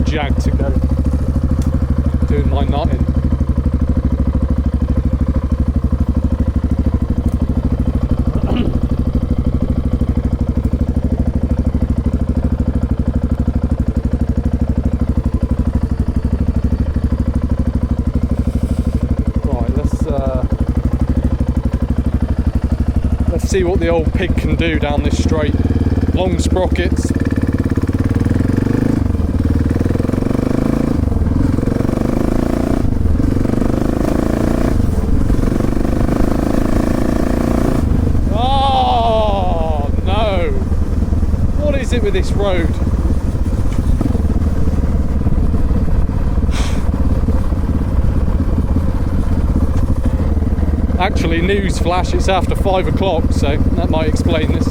this Jag to go doing my nutting. See what the old pig can do down this straight. Long sprockets. Oh no! What is it with this road? Actually, news flash, it's after 5 o'clock, so that might explain this.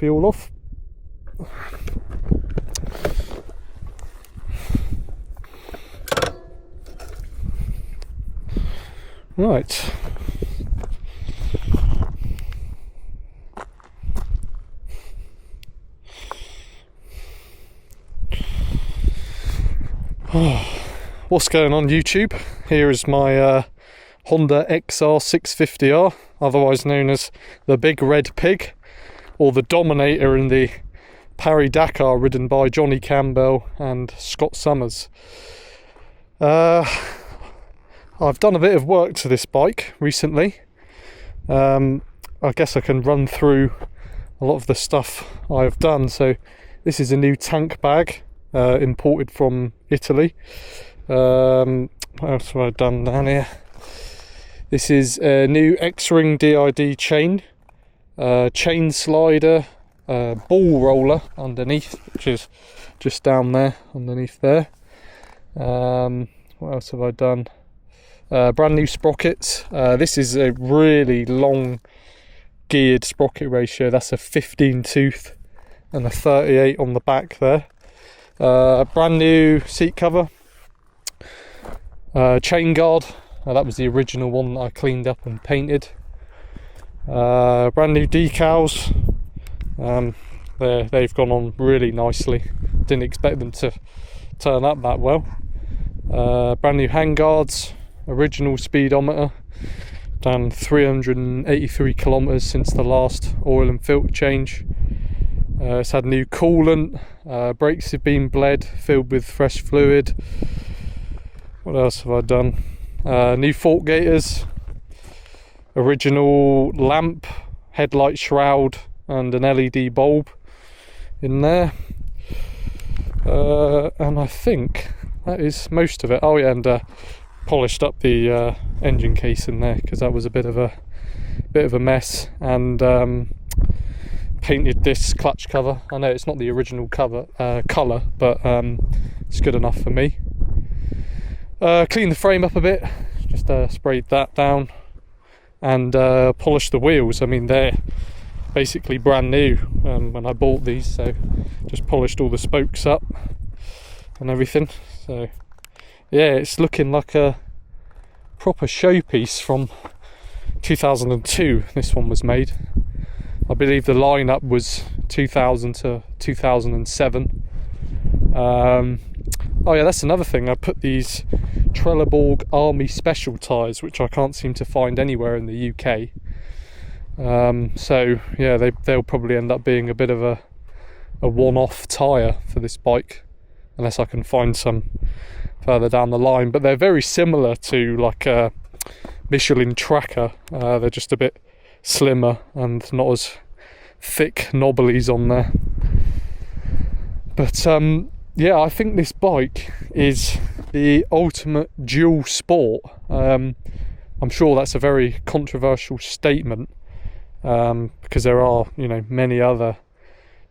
fuel off. Right. What's going on YouTube? Here is my Honda XR650R, otherwise known as the Big Red Pig, or the Dominator in the Paris Dakar ridden by Johnny Campbell and Scott Summers. I've done a bit of work to this bike recently. I guess I can run through a lot of the stuff I've done. So this is a new tank bag imported from Italy. What else have I done down here? This is a new X-Ring DID chain, chain slider, ball roller underneath, which is just down there underneath there. What else have I done? Brand new sprockets. This is a really long geared sprocket ratio. That's a 15 tooth and a 38 on the back there. Brand new seat cover, chain guard. That was the original one that I cleaned up and painted. Brand new decals. They've gone on really nicely. Didn't expect them to turn up that well. Brand new handguards. Original speedometer, done 383 kilometers since the last oil and filter change. It's had new coolant, brakes have been bled, filled with fresh fluid. What else have I done? New fork gaiters, original lamp, headlight shroud and an LED bulb in there. And I think that is most of it. Oh yeah, and polished up the engine case in there because that was a bit of a mess, and painted this clutch cover. I know it's not the original colour, but it's good enough for me. Cleaned the frame up a bit, just sprayed that down, and polished the wheels. I mean, they're basically brand new when I bought these, so just polished all the spokes up and everything. So yeah, it's looking like a proper showpiece from 2002. This one was made. I believe the lineup was 2000 to 2007. Oh yeah, that's another thing. I put these Trelleborg Army Special tyres, which I can't seem to find anywhere in the UK. So yeah, they'll probably end up being a bit of a one-off tyre for this bike, unless I can find some further down the line. But they're very similar to like a Michelin Tracker. They're just a bit slimmer and not as thick knobblies on there. But yeah, I think this bike is the ultimate dual sport. I'm sure that's a very controversial statement, because there are, many other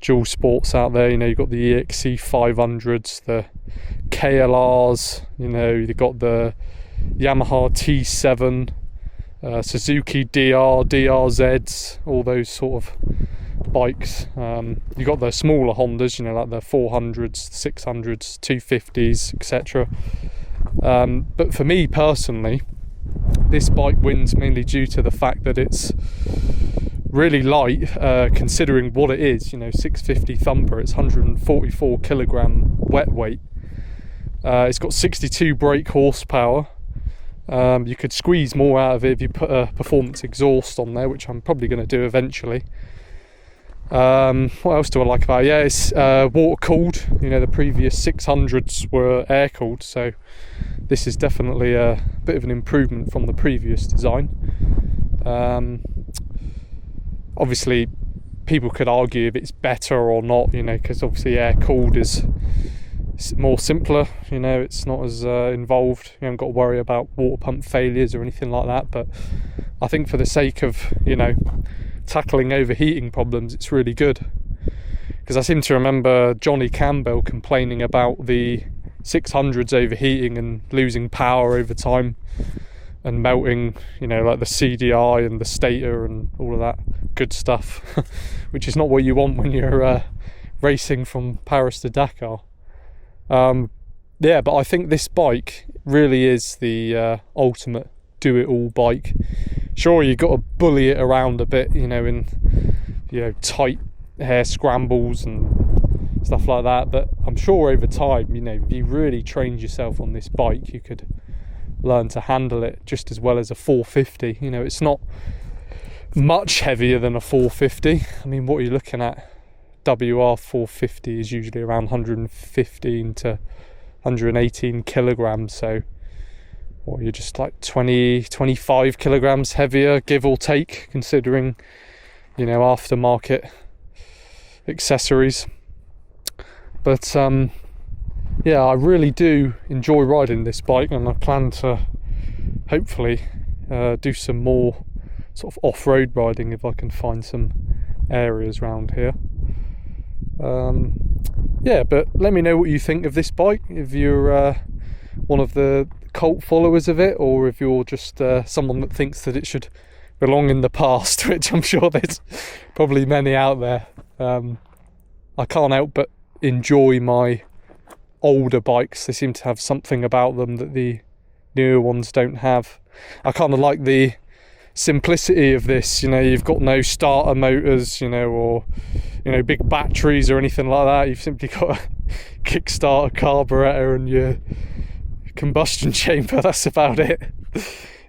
dual sports out there. You've got the EXC500s, the KLRs, you've got the Yamaha T7, Suzuki DRZs, all those sort of bikes. You've got the smaller Hondas, like the 400s, 600s, 250s, etc. But for me personally, this bike wins mainly due to the fact that it's really light, considering what it is. 650 thumper, it's 144 kilogram wet weight. It's got 62 brake horsepower. You could squeeze more out of it if you put a performance exhaust on there, which I'm probably going to do eventually. What else do I like about it? Yeah, it's water cooled. The previous 600s were air cooled, so this is definitely a bit of an improvement from the previous design. Obviously people could argue if it's better or not, because obviously air cooled is more simpler, it's not as involved. You haven't got to worry about water pump failures or anything like that. But I think for the sake of tackling overheating problems, it's really good, because I seem to remember Johnny Campbell complaining about the 600s overheating and losing power over time. and melting, you know, like the CDI and the stator and all of that good stuff, which is not what you want when you're racing from Paris to Dakar. Yeah, but I think this bike really is the ultimate do-it-all bike. Sure, you've got to bully it around a bit, you know, in, you know, tight hair scrambles and stuff like that, but I'm sure over time, you know, if you really trained yourself on this bike, you could learn to handle it just as well as a 450. You know, it's not much heavier than a 450. I mean, what are you looking at? WR 450 is usually around 115 to 118 kilograms, so or you're just like 25 kilograms heavier, give or take, considering, you know, aftermarket accessories. But yeah, I really do enjoy riding this bike, and I plan to hopefully do some more sort of off-road riding if I can find some areas around here. Yeah, but let me know what you think of this bike, if you're one of the cult followers of it, or if you're just someone that thinks that it should belong in the past, which I'm sure there's probably many out there. I can't help but enjoy my older bikes. They seem to have something about them that the newer ones don't have. I kind of like the simplicity of this, you know, you've got no starter motors, you know, or, you know, big batteries or anything like that. You've simply got a kickstart, a carburetor and your combustion chamber. That's about it.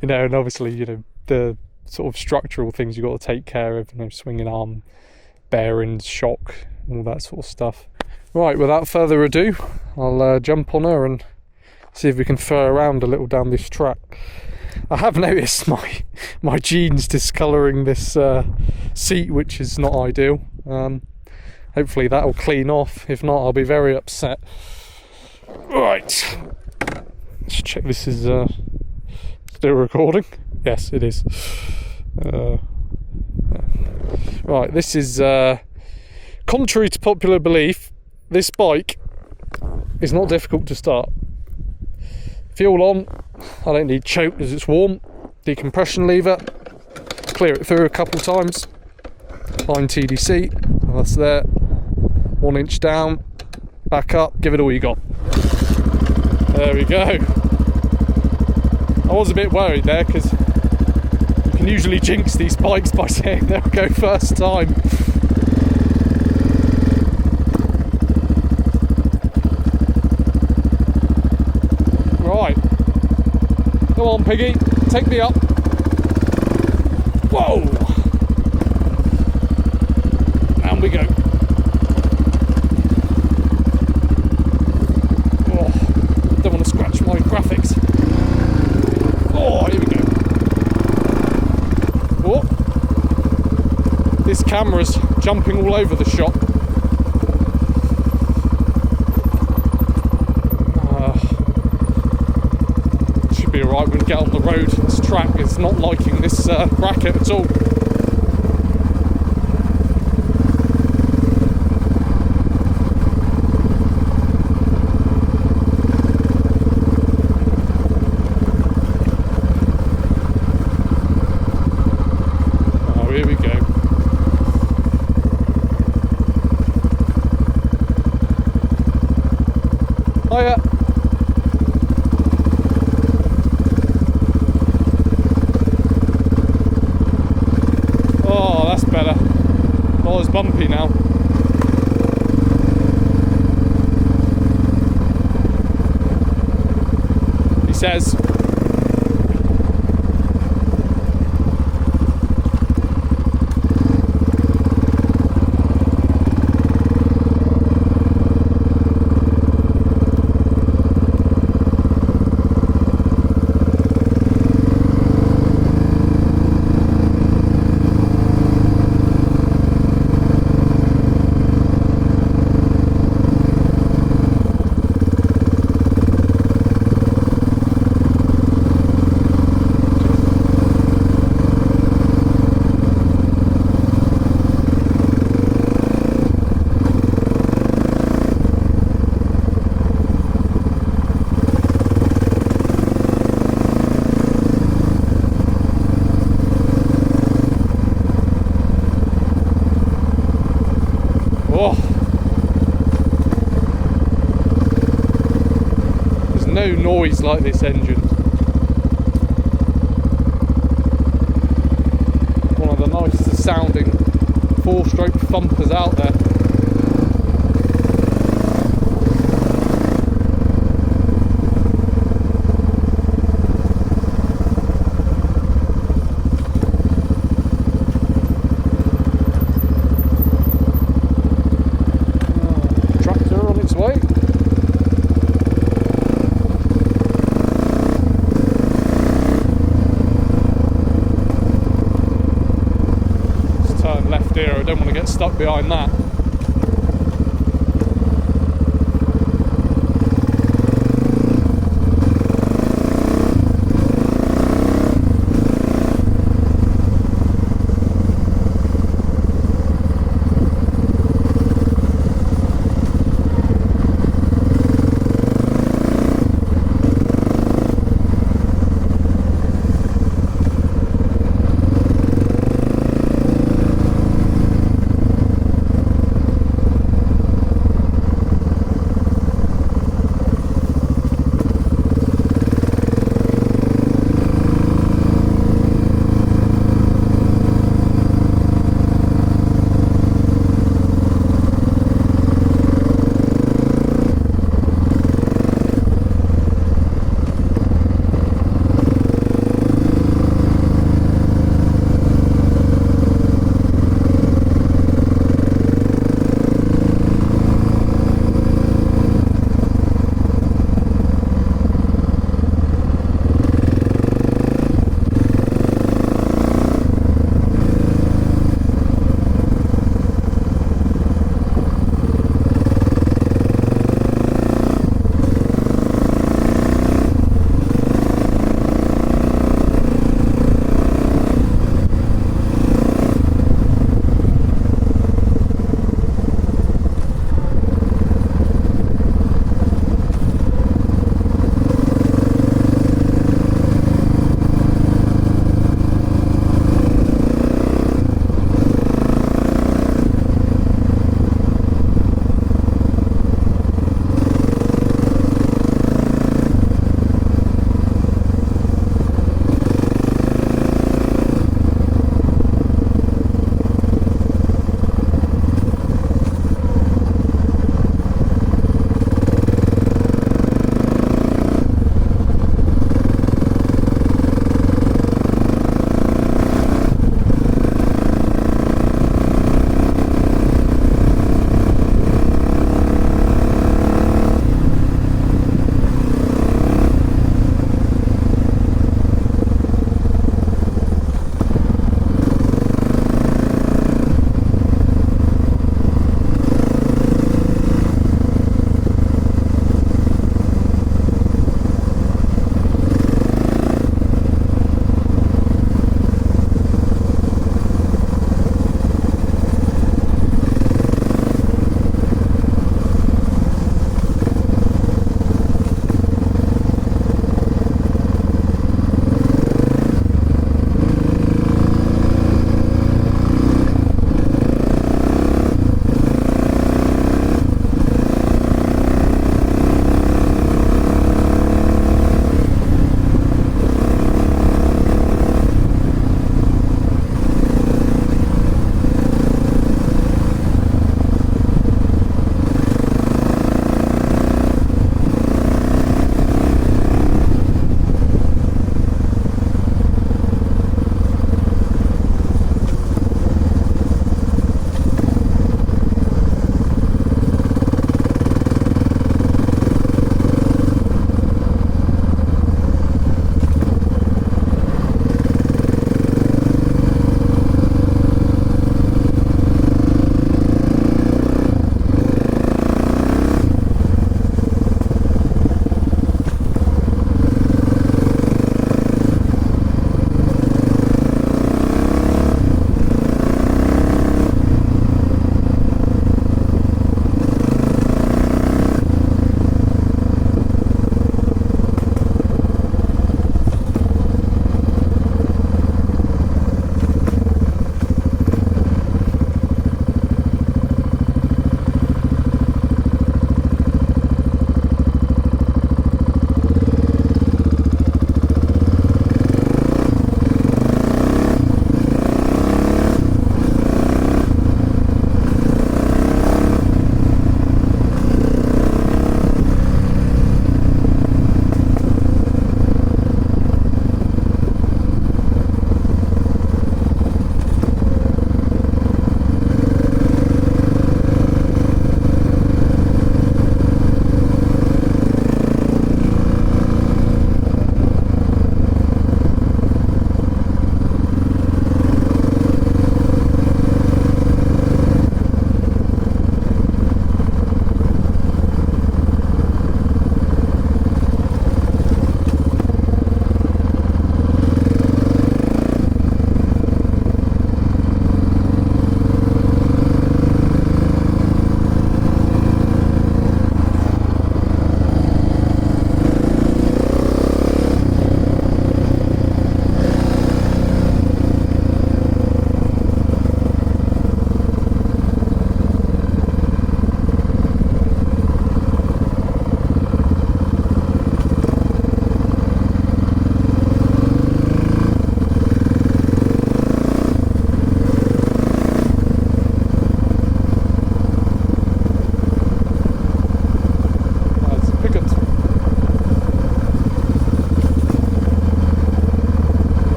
You know, and obviously, you know, the sort of structural things you've got to take care of, you know, swinging arm, bearings, shock, all that sort of stuff. Right, without further ado, I'll jump on her and see if we can throw around a little down this track. I have noticed my jeans discolouring this seat, which is not ideal. Hopefully that'll clean off. If not, I'll be very upset. Right, let's check this is still recording. Yes, it is. Right, this is contrary to popular belief, this bike is not difficult to start. Fuel on, I don't need choke as it's warm. Decompression lever, clear it through a couple times. Find TDC, that's there. 1 inch down, back up, give it all you got. There we go. I was a bit worried there because you can usually jinx these bikes by saying they'll go first time. Right, come on Piggy, take me up. Whoa, down we go. Oh, don't want to scratch my graphics. Oh, here we go. Oh, this camera's jumping all over the shot. Be alright when we get on the road. This track is not liking this bracket at all. Oh, here we go. Hiya. Oh, that's better. Oh, it's bumpy now. He says. no noise like this engine. One of the nicest sounding 4-stroke thumpers out there. Tractor on its way. Let's turn left here, I don't want to get stuck behind that.